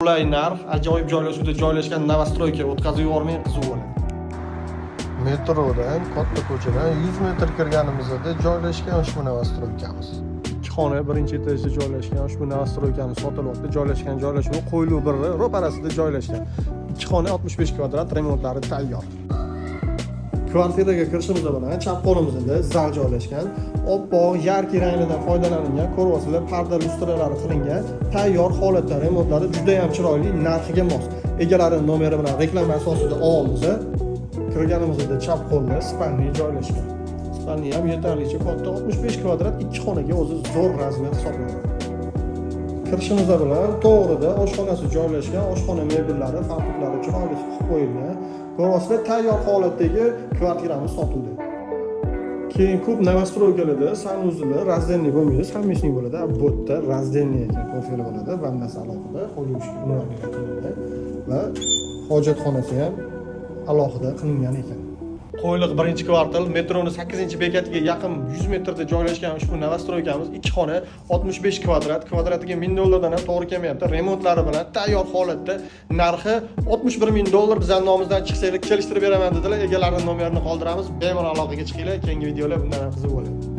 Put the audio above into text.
qulay narx, ajoyib joylashuvda joylashgan novostroyka o'tkazib yubormang, qiziq bo'ladi. Metrodan, katta ko'chadan 100 metr kirganimizda joylashgan ushbu novostroykamiz. Ikki xona birinchi etajda joylashgan ushbu novostroykamiz sotilyapti. Joylashgan joylashuvi Qo'ylu birri ro'parasida joylashgan. Ikki xona 65 kvadrat, remontlari tayyor. Kvartiraga kirishimiz bilan chap qo'limizda zal joylashgan. Oppoq, yarki ranglardan foydalanilgan, ko'ryapsizlar, parda lustralari qilingan, tayyor holatda remontlari juda ham chiroyli, narxiga mos. Egalari nomeri bilan reklama asosida olamiz. Kirganimizda chap qo'lda spalni joylashgan. Spalni ham yetarlicha katta, 65 kvadrat, ikki xonaga o'zi zo'r razmer hisoblanadi. Kirishimiz bilan to'g'rida oshxonasi joylashgan, oshxona mebellari, fartuklari chiroyli qilib qo'yilgan. Ko'ryapsizlar, tayyor holatdagi kvartiramiz sotildi. Keyin ko'p novostroykalarda sanuzli, razdenniy bo'lmaydi, samimiy bo'ladi. Bu yerda razdenniy ekan, konfiguratsiya bo'ladi, vannasi alohida, qo'yilishi qilinadi va hojatxonasi ham alohida qilingan ekan. Qo'yliq 1-kvartal metroni 8-bekatiga yaqin 100 metrda joylashgan ushbu novostroykamiz 2 xona 65 kvadrat, kvadratiga $1000 dan ham to'g'ri kelmayapti. Remontlari bilan tayyor holatda, narxi $61,000. Bizning nomimizdan chiqsanglar kelishtirib beraman dedilar. Egalarining nomerini qoldiramiz. Bemalol aloqaga chiqinglar. Keyingi videolar bundan ham qiziq bo'ladi.